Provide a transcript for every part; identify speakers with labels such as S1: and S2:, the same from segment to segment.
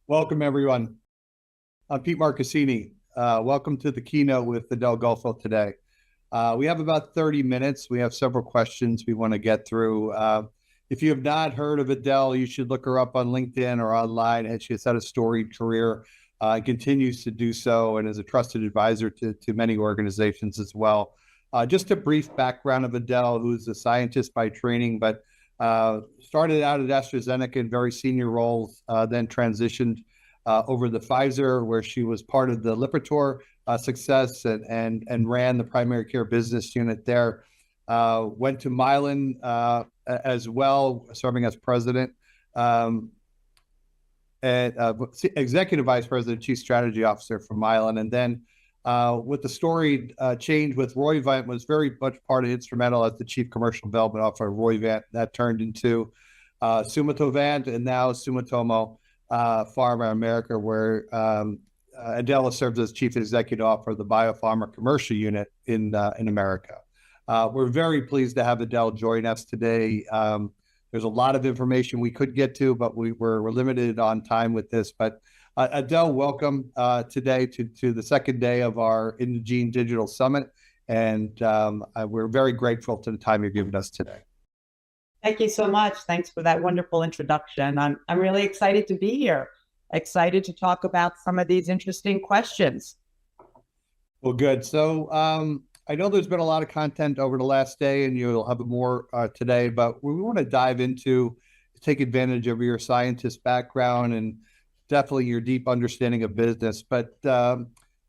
S1: Welcome, everyone. I'm Pete Marcassini. Welcome to the keynote with Adele Gulfo today. We have about 30 minutes. We have several questions we want to get through. If you have not heard of Adele, you should look her up on LinkedIn or online. And she has had a storied career and continues to do so, and is a trusted advisor to many organizations as well. Just a brief background of Adele, who's a scientist by training, but started out at AstraZeneca in very senior roles, then transitioned over to Pfizer, where she was part of the Lipitor success and ran the primary care business unit there. Went to Mylan as well, serving as president and executive vice president, chief strategy officer for Mylan, and then with the story change with Roivant, was very much part of instrumental as the chief commercial development officer of Roivant. That turned into Sumitovant, and now Sumitomo Pharma America, where Adele serves as chief executive officer of the biopharma commercial unit in America. We're very pleased to have Adele join us today. There's a lot of information we could get to, but we're limited on time with this. But Adele, welcome today to the second day of our Indegene Digital Summit, and we're very grateful to the time you've given us today.
S2: Thank you so much. Thanks for that wonderful introduction. I'm really excited to be here. Excited to talk about some of these interesting questions.
S1: Well, good. So I know there's been a lot of content over the last day, and you'll have more today, but we want to dive into, take advantage of your scientist background and definitely your deep understanding of business. But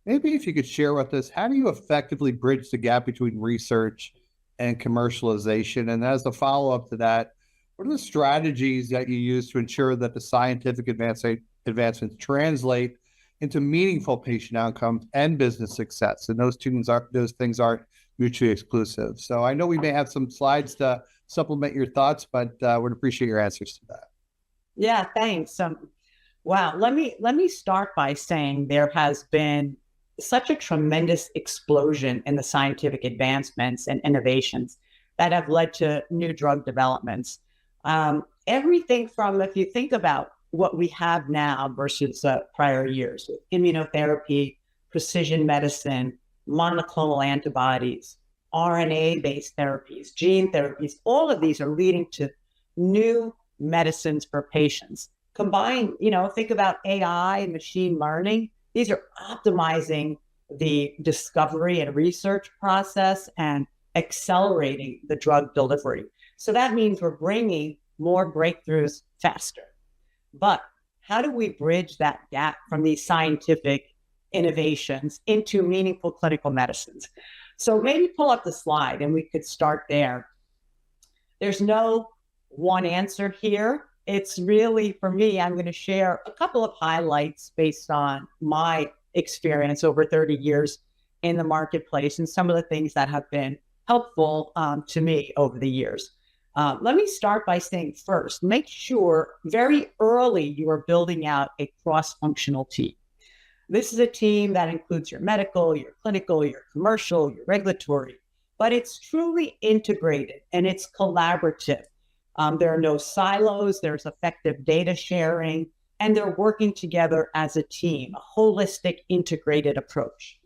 S1: maybe if you could share with us, how do you effectively bridge the gap between research and commercialization? And as a follow-up to that, what are the strategies that you use to ensure that the scientific advancements translate into meaningful patient outcomes and business success? And those things aren't mutually exclusive. So I know we may have some slides to supplement your thoughts, but would appreciate your answers to that.
S2: Yeah, thanks. Wow, let me start by saying there has been such a tremendous explosion in the scientific advancements and innovations that have led to new drug developments. Everything from, if you think about what we have now versus prior years, immunotherapy, precision medicine, monoclonal antibodies, RNA-based therapies, gene therapies, all of these are leading to new medicines for patients. Combine, think about AI and machine learning. These are optimizing the discovery and research process and accelerating the drug delivery. So that means we're bringing more breakthroughs faster. But how do we bridge that gap from these scientific innovations into meaningful clinical medicines? So maybe pull up the slide and we could start there. There's no one answer here. It's really, for me, I'm going to share a couple of highlights based on my experience over 30 years in the marketplace and some of the things that have been helpful to me over the years. Let me start by saying first, make sure very early you are building out a cross-functional team. This is a team that includes your medical, your clinical, your commercial, your regulatory, but it's truly integrated and it's collaborative. There are no silos, there's effective data sharing, and they're working together as a team, a holistic, integrated approach.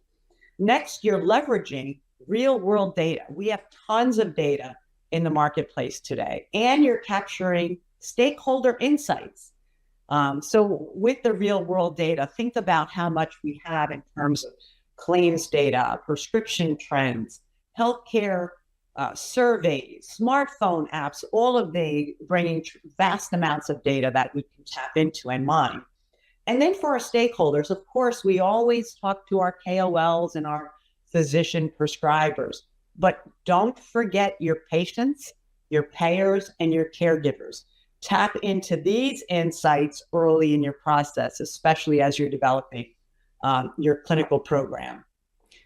S2: Next, you're leveraging real-world data. We have tons of data in the marketplace today, and you're capturing stakeholder insights. So with the real-world data, think about how much we have in terms of claims data, prescription trends, healthcare surveys, smartphone apps, all of the bringing vast amounts of data that we can tap into and mine. And then for our stakeholders, of course, we always talk to our KOLs and our physician prescribers, but don't forget your patients, your payers, and your caregivers. Tap into these insights early in your process, especially as you're developing your clinical program.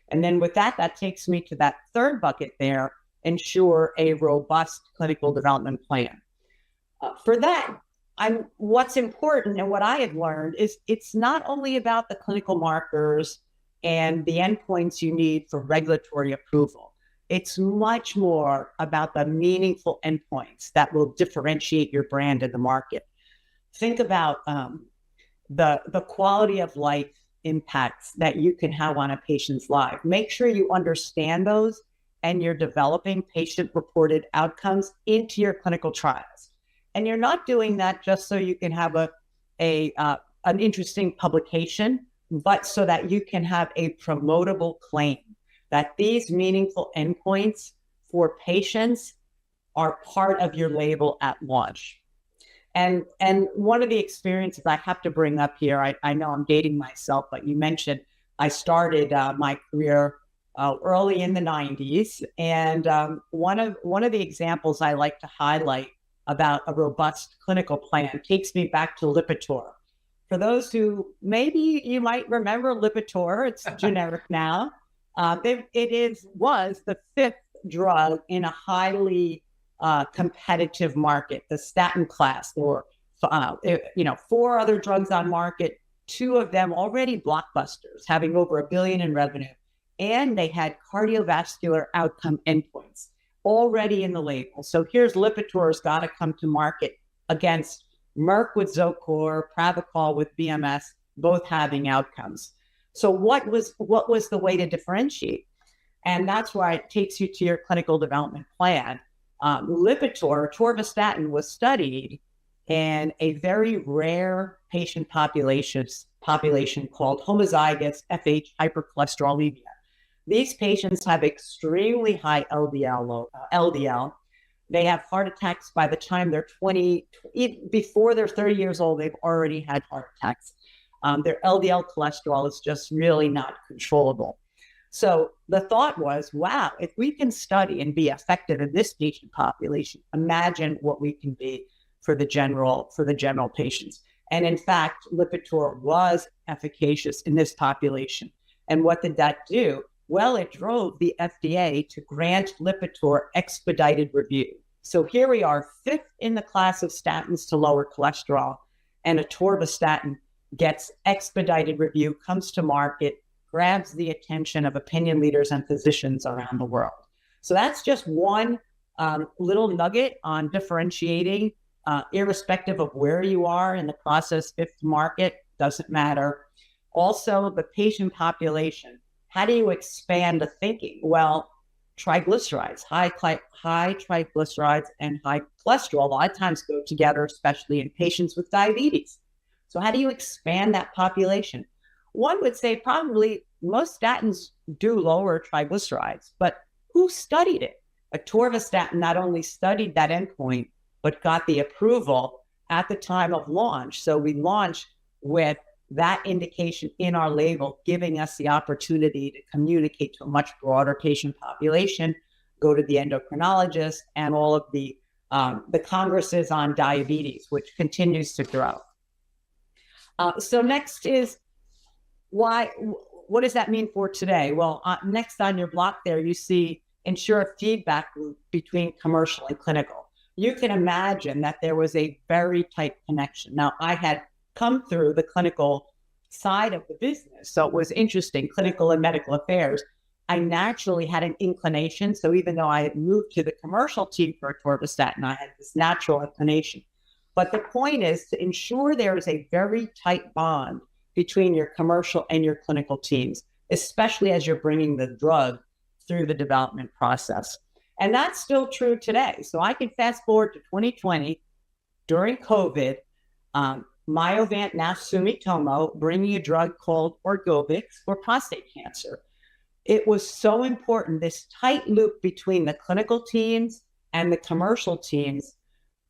S2: And then with that, that takes me to that third bucket there, ensure a robust clinical development plan. For that, what's important and what I have learned is it's not only about the clinical markers and the endpoints you need for regulatory approval. It's much more about the meaningful endpoints that will differentiate your brand in the market. Think about the quality of life impacts that you can have on a patient's life. Make sure you understand those and you're developing patient-reported outcomes into your clinical trials. And you're not doing that just so you can have an interesting publication, but so that you can have a promotable claim that these meaningful endpoints for patients are part of your label at launch. And one of the experiences I have to bring up here, I know I'm dating myself, but you mentioned I started my career early in the 90s. And one of the examples I like to highlight about a robust clinical plan takes me back to Lipitor. For those who maybe you might remember Lipitor, it's generic now. Was the fifth drug in a highly competitive market, the statin class. There were, 4 other drugs on market, 2 of them already blockbusters, having over $1 billion in revenue, and they had cardiovascular outcome endpoints already in the label. So here's Lipitor's got to come to market against Merck with Zocor, Pravachol with BMS, both having outcomes. So what was the way to differentiate? And that's why it takes you to your clinical development plan. Lipitor, atorvastatin, was studied in a very rare patient population called homozygous FH hypercholesterolemia. These patients have extremely high LDL. They have heart attacks by the time they're 20, before they're 30 years old, they've already had heart attacks. Their LDL cholesterol is just really not controllable. So the thought was, wow, if we can study and be effective in this patient population, imagine what we can be for the general patients. And in fact, Lipitor was efficacious in this population. And what did that do? Well, it drove the FDA to grant Lipitor expedited review. So here we are, 5th in the class of statins to lower cholesterol, and atorvastatin gets expedited review, comes to market, grabs the attention of opinion leaders and physicians around the world. So that's just one little nugget on differentiating, irrespective of where you are in the process, 5th market, doesn't matter. Also, the patient population. How do you expand the thinking? Well, triglycerides, high triglycerides and high cholesterol a lot of times go together, especially in patients with diabetes. So how do you expand that population? One would say probably most statins do lower triglycerides, but who studied it? Atorvastatin not only studied that endpoint, but got the approval at the time of launch. So we launched with that indication in our label, giving us the opportunity to communicate to a much broader patient population, go to the endocrinologist, and all of the congresses on diabetes, which continues to grow. So next is what does that mean for today? Well, next on your block there, you see ensure a feedback loop between commercial and clinical. You can imagine that there was a very tight connection. Now, I had come through the clinical side of the business, so it was interesting, clinical and medical affairs. I naturally had an inclination. So even though I had moved to the commercial team for atorvastatin, I had this natural inclination. But the point is to ensure there is a very tight bond between your commercial and your clinical teams, especially as you're bringing the drug through the development process. And that's still true today. So I can fast forward to 2020 during COVID, Myovant, now Sumitomo, bringing a drug called Orgovyx for prostate cancer. It was so important, this tight loop between the clinical teams and the commercial teams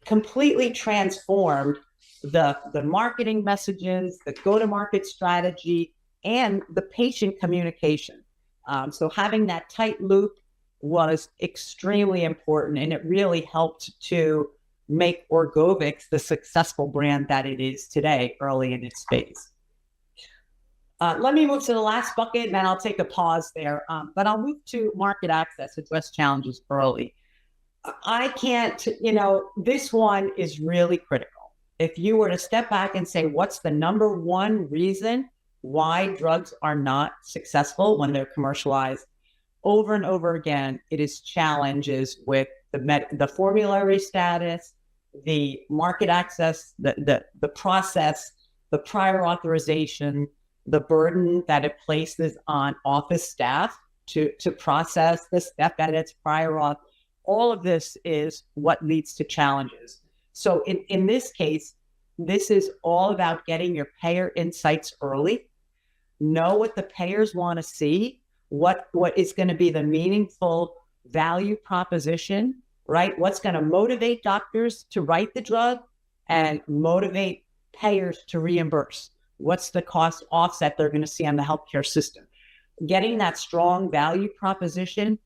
S2: completely transformed the marketing messages, the go-to-market strategy, and the patient communication. So having that tight loop was extremely important, and it really helped to make Orgovyx the successful brand that it is today, early in its phase. Let me move to the last bucket, and then I'll take a pause there. But I'll move to market access, address challenges early. I can't, this one is really critical. If you were to step back and say, what's the number one reason why drugs are not successful when they're commercialized? Over and over again, it is challenges with the formulary status, the market access, the process, the prior authorization, the burden that it places on office staff to process the step edits, prior auth, all of this is what leads to challenges. So in this case, this is all about getting your payer insights early, know what the payers want to see, what is going to be the meaningful value proposition, right? What's going to motivate doctors to write the drug and motivate payers to reimburse? What's the cost offset they're going to see on the healthcare system? Getting that strong value proposition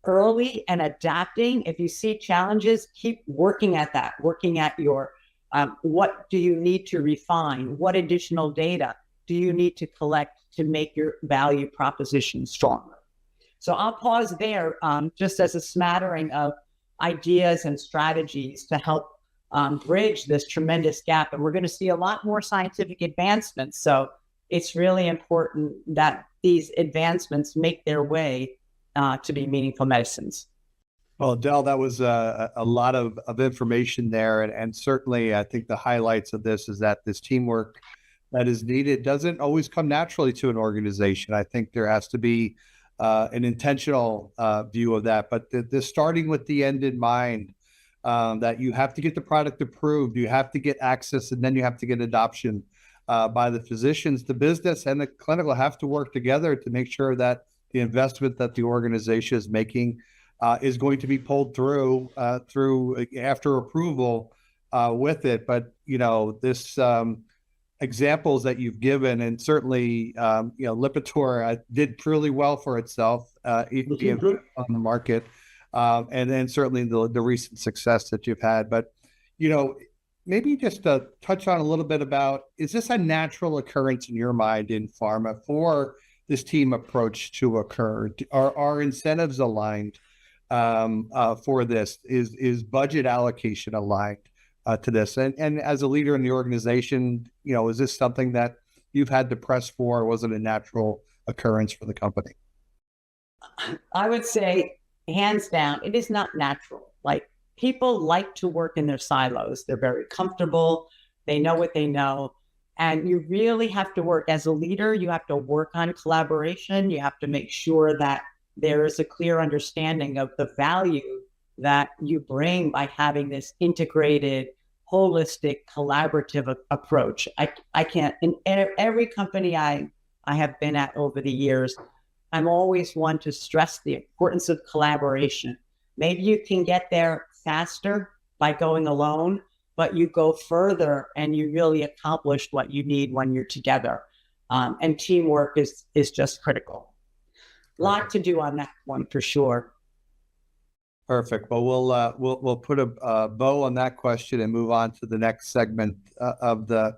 S2: early and adapting. If you see challenges, keep working at that, working at your, what do you need to refine? What additional data do you need to collect to make your value proposition stronger? So I'll pause there just as a smattering of ideas and strategies to help bridge this tremendous gap. And we're going to see a lot more scientific advancements. So it's really important that these advancements make their way to be meaningful medicines.
S1: Well, Del, that was a lot of information there. And certainly, I think the highlights of this is that this teamwork that is needed doesn't always come naturally to an organization. I think there has to be an intentional view of that. But the starting with the end in mind, that you have to get the product approved, you have to get access, and then you have to get adoption by the physicians. The business and the clinical have to work together to make sure that the investment that the organization is making is going to be pulled through after approval with it. But this examples that you've given, and certainly Lipitor did truly well for itself, even being on the market, and then certainly the recent success that you've had. But maybe just to touch on a little bit about, is this a natural occurrence in your mind in pharma for this team approach to occur? Are incentives aligned for this? Is budget allocation aligned to this? And as a leader in the organization, is this something that you've had to press for? Or was it a natural occurrence for the company?
S2: I would say, hands down, it is not natural. Like, people like to work in their silos. They're very comfortable. They know what they know. And you really have to work as a leader. You have to work on collaboration. You have to make sure that there is a clear understanding of the value that you bring by having this integrated, holistic, collaborative approach. I can't, in every company I have been at over the years, I'm always one to stress the importance of collaboration. Maybe you can get there faster by going alone, but you go further and you really accomplish what you need when you're together. And teamwork is just critical. A lot to do on that one for sure.
S1: Perfect. Well, we'll put a bow on that question and move on to the next segment of the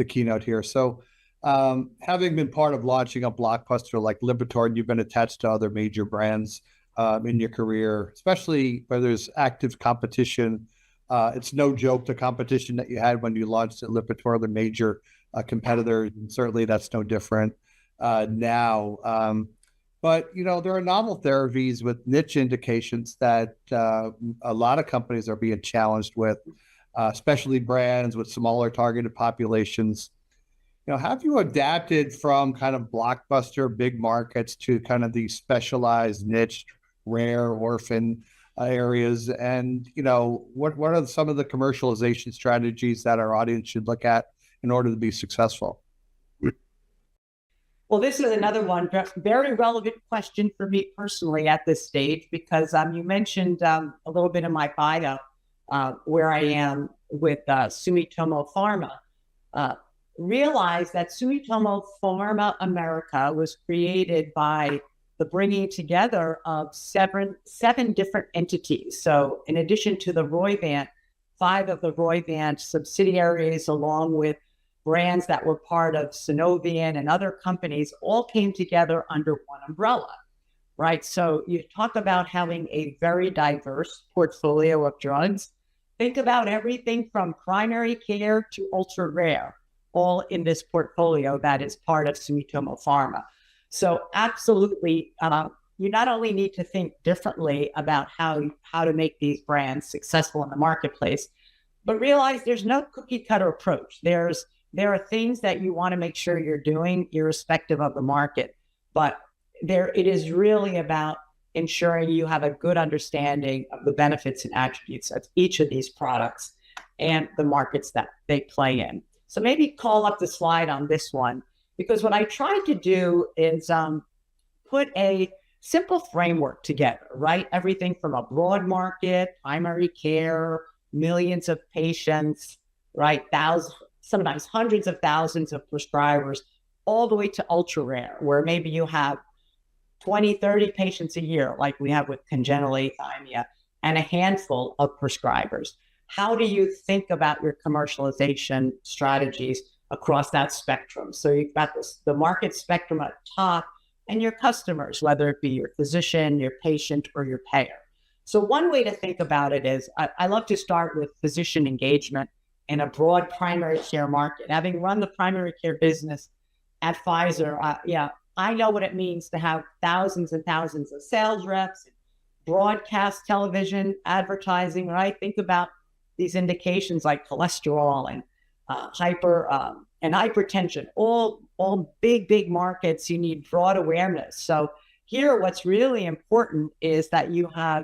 S1: keynote here. So, having been part of launching a blockbuster like Lipitor, and you've been attached to other major brands in your career, especially where there's active competition. It's no joke, the competition that you had when you launched at Lipitor, the major competitors, and certainly that's no different now. But there are novel therapies with niche indications that a lot of companies are being challenged with, especially brands with smaller targeted populations. Have you adapted from kind of blockbuster big markets to kind of these specialized niche, rare, orphan areas? And what are some of the commercialization strategies that our audience should look at in order to be successful?
S2: Well, this is another one, very relevant question for me personally at this stage, because you mentioned a little bit in my bio where I am with Sumitomo Pharma. Realize that Sumitomo Pharma America was created by the bringing together of seven different entities. So in addition to the Roivant, 5 of the Roivant subsidiaries, along with brands that were part of Synovian and other companies, all came together under one umbrella, right? So you talk about having a very diverse portfolio of drugs. Think about everything from primary care to ultra rare, all in this portfolio that is part of Sumitomo Pharma. So absolutely, you not only need to think differently about how to make these brands successful in the marketplace, but realize there's no cookie cutter approach. There's there are things that you want to make sure you're doing irrespective of the market. But it is really about ensuring you have a good understanding of the benefits and attributes of each of these products and the markets that they play in. So maybe call up the slide on this one, because what I tried to do is put a simple framework together, right? Everything from a broad market, primary care, millions of patients, right? Thousands, sometimes hundreds of thousands of prescribers, all the way to ultra rare, where maybe you have 20, 30 patients a year, like we have with congenital athymia, and a handful of prescribers. How do you think about your commercialization strategies across that spectrum? So you've got the market spectrum at the top, and your customers, whether it be your physician, your patient, or your payer. So one way to think about it is, I love to start with physician engagement in a broad primary care market. Having run the primary care business at Pfizer, I know what it means to have thousands and thousands of sales reps, broadcast television, advertising, right? Think about these indications like cholesterol and hypertension, all big markets. You need broad awareness. So here, what's really important is that you have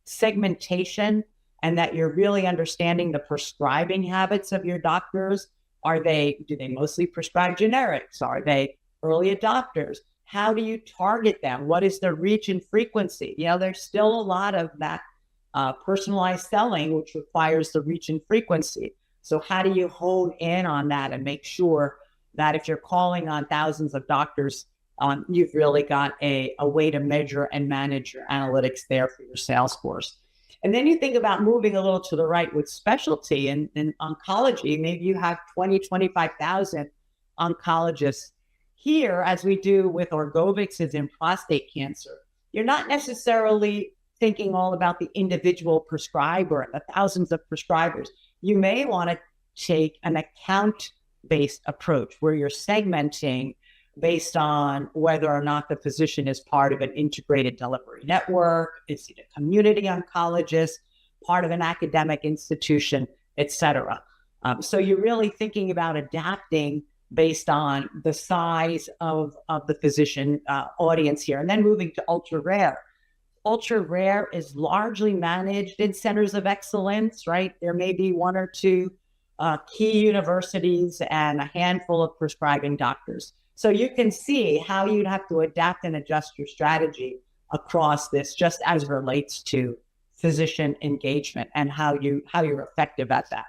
S2: segmentation and that you're really understanding the prescribing habits of your doctors. Do they mostly prescribe generics? Are they early adopters? How do you target them? What is their reach and frequency? There's still a lot of that personalized selling, which requires the reach and frequency. So how do you hone in on that and make sure that if you're calling on thousands of doctors, you've really got a way to measure and manage your analytics there for your sales force? And then you think about moving a little to the right with specialty in oncology. Maybe you have 20, 25,000 oncologists. Here, as we do with Orgovyx is in prostate cancer, you're not necessarily thinking all about the individual prescriber and the thousands of prescribers. You may want to take an account-based approach where you're segmenting based on whether or not the physician is part of an integrated delivery network, is it a community oncologist, part of an academic institution, et cetera. So you're really thinking about adapting based on the size of the physician audience here. And then moving to ultra rare. Ultra rare is largely managed in centers of excellence, right? There may be one or two key universities and a handful of prescribing doctors. So you can see how you'd have to adapt and adjust your strategy across this, just as it relates to physician engagement and how you're effective at that.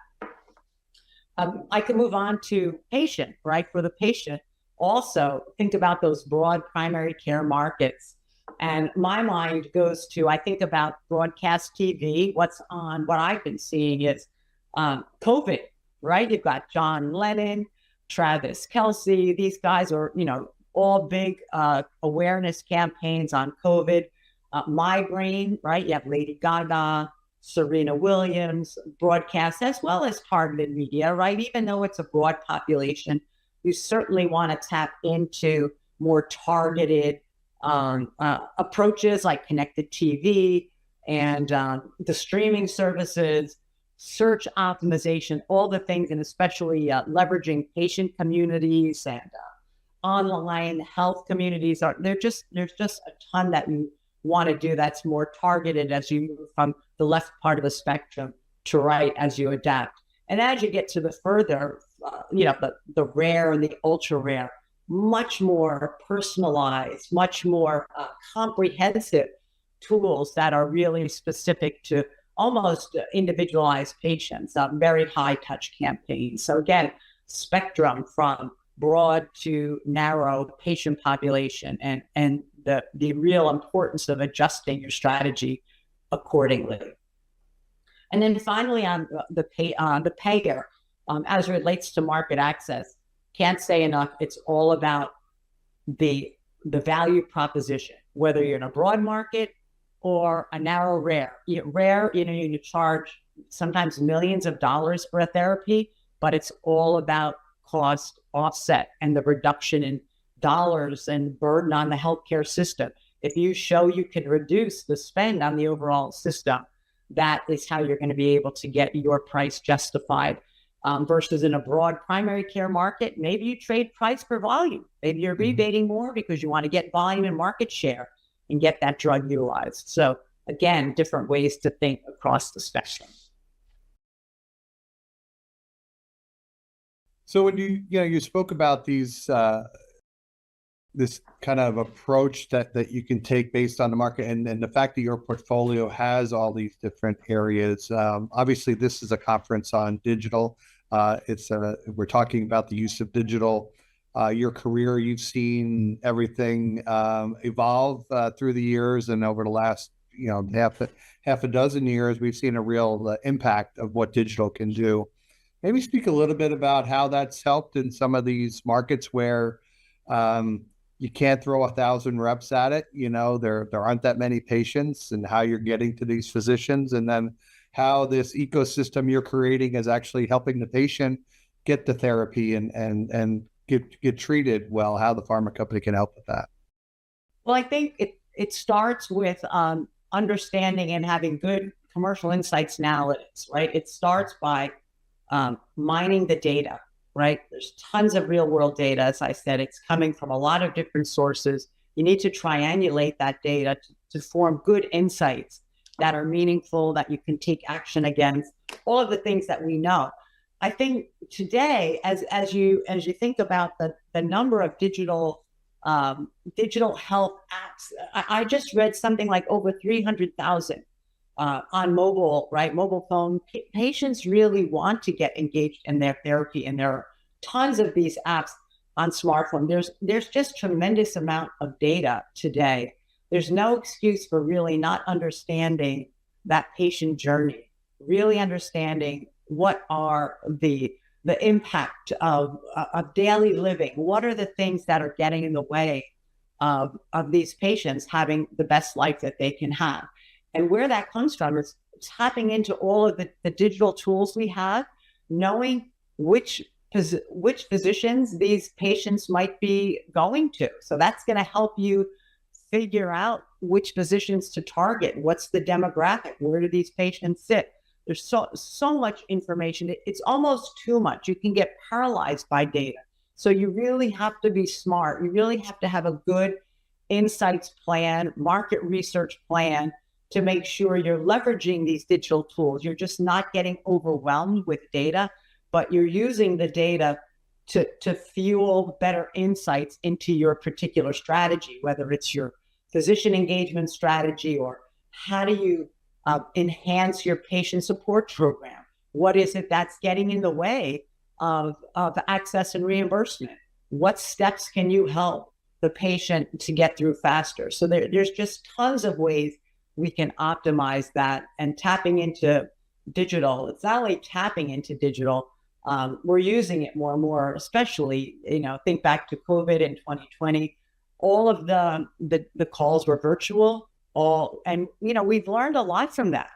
S2: I can move on to patient, right? For the patient, also think about those broad primary care markets. And my mind goes to, I think about broadcast TV. What I've been seeing is COVID, right? You've got John Lennon, Travis Kelce. These guys are, all big awareness campaigns on COVID. Migraine, right? You have Lady Gaga, Serena Williams, broadcast, as well as targeted media, right? Even though it's a broad population, you certainly want to tap into more targeted approaches like connected TV and the streaming services, search optimization, all the things, and especially leveraging patient communities and online health communities. There's just a ton that you want to do that's more targeted as you move from the left part of the spectrum to right as you adapt. And as you get to the further, the rare and the ultra rare, much more personalized, much more comprehensive tools that are really specific to almost individualized patients, very high touch campaigns. So again, spectrum from broad to narrow patient population and the real importance of adjusting your strategy accordingly. And then finally on the payer, as it relates to market access, can't say enough, it's all about the value proposition, whether you're in a broad market or a narrow rare. Rare, you charge sometimes millions of dollars for a therapy, but it's all about cost offset and the reduction in dollars and burden on the healthcare system. If you show you can reduce the spend on the overall system, that is how you're going to be able to get your price justified versus in a broad primary care market, maybe you trade price for volume. Maybe you're rebating more because you want to get volume and market share and get that drug utilized. So again, different ways to think across the spectrum.
S1: So when you spoke about these this kind of approach that you can take based on the market and the fact that your portfolio has all these different areas. Obviously, this is a conference on digital. We're talking about the use of digital. Your career, you've seen everything evolve through the years, and over the last half a dozen years, we've seen a real impact of what digital can do. Maybe speak a little bit about how that's helped in some of these markets where you can't throw 1,000 reps at it. There aren't that many patients, and how you're getting to these physicians, and then how this ecosystem you're creating is actually helping the patient get the therapy and get treated well, how the pharma company can help with that.
S2: Well, I think it starts with understanding and having good commercial insights and analytics, right? It starts by mining the data, right? There's tons of real world data. As I said, it's coming from a lot of different sources. You need to triangulate that data to form good insights that are meaningful, that you can take action against, all of the things that we know. I think today, as you think about the number of digital health apps, I just read something like over 300,000 on mobile, right? Mobile phone. Patients really want to get engaged in their therapy, and there are tons of these apps on smartphone. There's just tremendous amount of data today. There's no excuse for really not understanding that patient journey, really understanding what are the impact of daily living. What are the things that are getting in the way of these patients having the best life that they can have? And where that comes from is tapping into all of the digital tools we have, knowing which physicians these patients might be going to. So that's going to help you figure out which physicians to target. What's the demographic? Where do these patients sit? There's so much information. It's almost too much. You can get paralyzed by data. So you really have to be smart. You really have to have a good insights plan, market research plan to make sure you're leveraging these digital tools. You're just not getting overwhelmed with data, but you're using the data to fuel better insights into your particular strategy, whether it's your physician engagement strategy or how do you enhance your patient support program? What is it that's getting in the way of access and reimbursement? What steps can you help the patient to get through faster? So there's just tons of ways we can optimize that, and tapping into digital. It's not only tapping into digital, we're using it more and more, especially, think back to COVID in 2020, all of the calls were virtual, and we've learned a lot from that.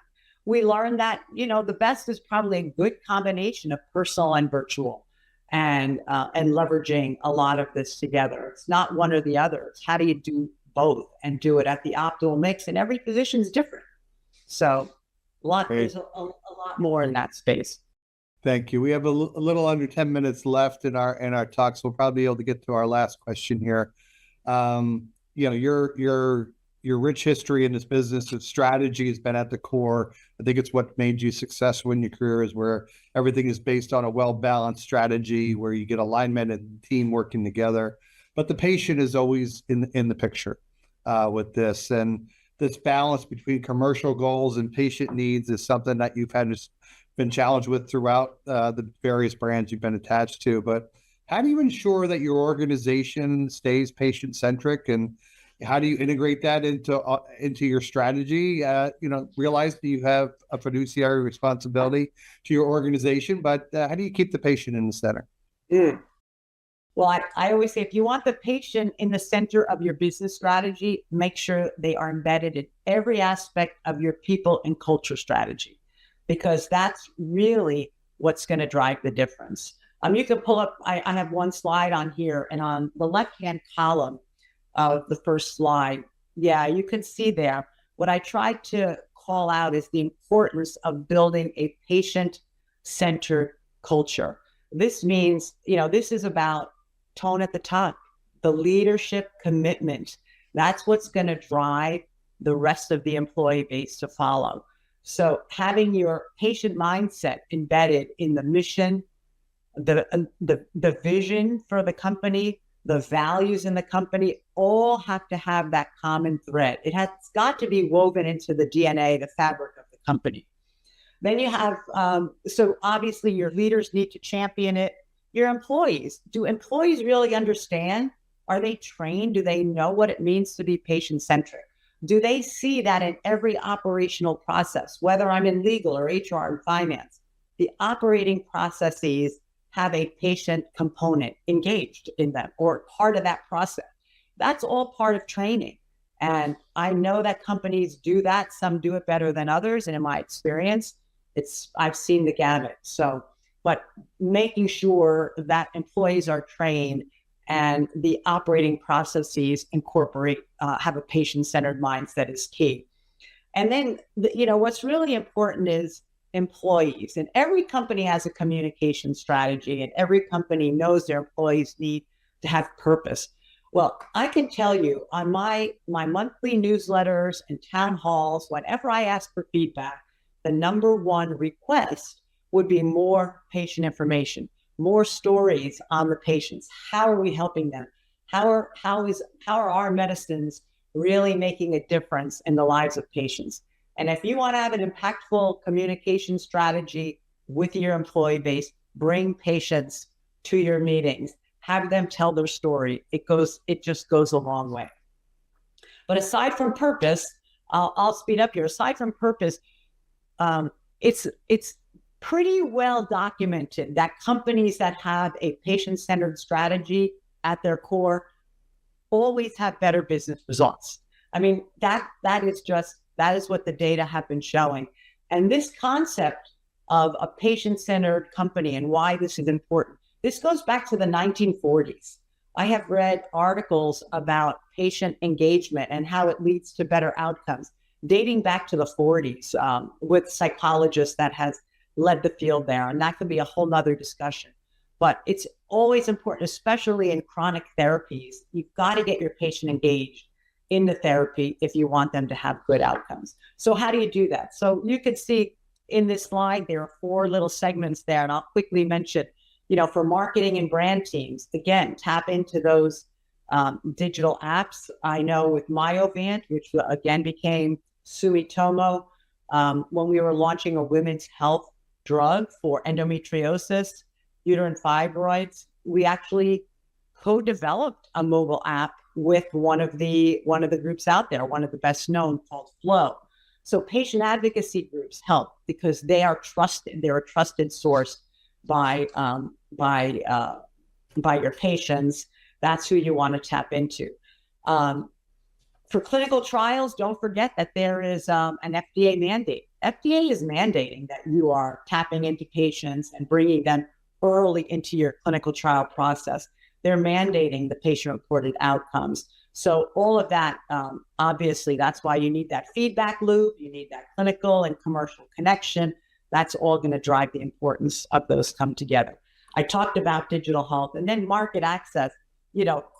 S2: We learned that, the best is probably a good combination of personal and virtual, and leveraging a lot of this together. It's not one or the other. It's how do you do both and do it at the optimal mix, and every physician is different. So there's a lot more in that space.
S1: Thank you. We have a little under 10 minutes left in our talk, so we'll probably be able to get to our last question here. Your rich history in this business of strategy has been at the core. I think it's what made you successful in your career, is where everything is based on a well-balanced strategy, where you get alignment and team working together. But the patient is always in the picture with this. And this balance between commercial goals and patient needs is something that you've been challenged with throughout the various brands you've been attached to. But how do you ensure that your organization stays patient-centric, and how do you integrate that into your strategy? Realize that you have a fiduciary responsibility to your organization, but how do you keep the patient in the center?
S2: Well, I always say, if you want the patient in the center of your business strategy, make sure they are embedded in every aspect of your people and culture strategy, because that's really what's going to drive the difference. You can pull up, I have one slide on here, and on the left-hand column of the first slide, you can see there, what I tried to call out is the importance of building a patient-centered culture. This means, this is about tone at the top, the leadership commitment. That's what's going to drive the rest of the employee base to follow. So having your patient mindset embedded in the mission, the vision for the company, the values in the company, all have to have that common thread. It has got to be woven into the DNA, the fabric of the company. Then you have, so obviously your leaders need to champion it. Your employees, do employees really understand? Are they trained? Do they know what it means to be patient-centric? Do they see that in every operational process, whether I'm in legal or HR and finance? The operating processes have a patient component engaged in them or part of that process. That's all part of training. And I know that companies do that. Some do it better than others. And in my experience, I've seen the gamut. So, but making sure that employees are trained and the operating processes incorporate, have a patient-centered mindset is key. And then, what's really important is employees. And every company has a communication strategy, and every company knows their employees need to have purpose. Well, I can tell you on my monthly newsletters and town halls, whenever I ask for feedback, the number one request would be more patient information, more stories on the patients. How are we helping them? How are our medicines really making a difference in the lives of patients? And if you want to have an impactful communication strategy with your employee base, bring patients to your meetings, have them tell their story. It just goes a long way. But aside from purpose, I'll speed up here. Aside from purpose, it's pretty well documented that companies that have a patient-centered strategy at their core always have better business results. I mean, that is what the data have been showing. And this concept of a patient-centered company and why this is important, this goes back to the 1940s. I have read articles about patient engagement and how it leads to better outcomes, dating back to the 40s, with psychologists that has led the field there. And that could be a whole nother discussion. But it's always important, especially in chronic therapies, you've got to get your patient engaged in the therapy if you want them to have good outcomes. So how do you do that? So you could see in this slide, there are 4 little segments there, and I'll quickly mention, for marketing and brand teams, again, tap into those digital apps. I know with Myovant, which again became Sumitomo, when we were launching a women's health drug for endometriosis, uterine fibroids, we actually co-developed a mobile app with one of the groups out there, one of the best known, called Flow. So patient advocacy groups help because they are trusted. They're a trusted source by your patients. That's who you want to tap into. For clinical trials, don't forget that there is an FDA mandate. FDA is mandating that you are tapping into patients and bringing them early into your clinical trial process. They're mandating the patient-reported outcomes. So all of that, obviously, that's why you need that feedback loop. You need that clinical and commercial connection. That's all going to drive the importance of those come together. I talked about digital health and then market access,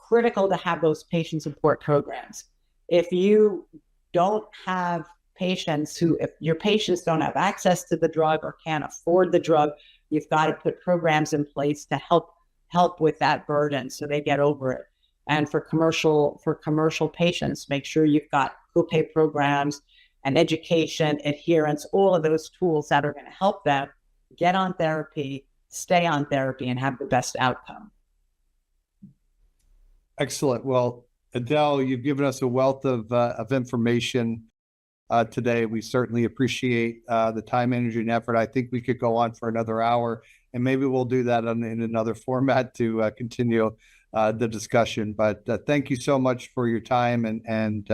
S2: critical to have those patient support programs. If you don't have patients if your patients don't have access to the drug or can't afford the drug, you've got to put programs in place to help with that burden so they get over it. And for commercial patients, make sure you've got copay programs and education, adherence, all of those tools that are going to help them get on therapy, stay on therapy, and have the best outcome.
S1: Excellent. Well, Adele, you've given us a wealth of information today. We certainly appreciate the time, energy, and effort. I think we could go on for another hour, and maybe we'll do that in another format to continue the discussion. But thank you so much for your time and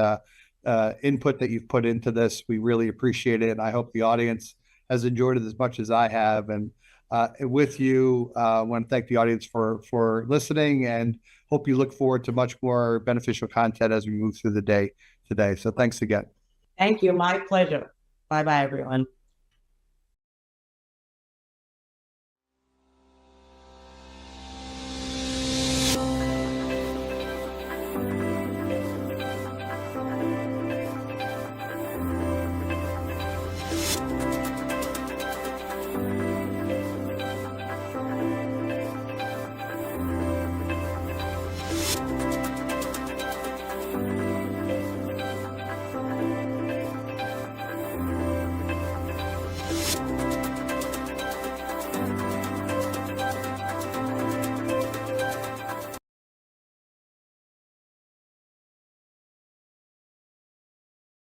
S1: input that you've put into this. We really appreciate it, and I hope the audience has enjoyed it as much as I have. And with you, I want to thank the audience for listening, and hope you look forward to much more beneficial content as we move through the day today. So thanks again.
S2: Thank you. My pleasure. Bye-bye, everyone.
S1: you.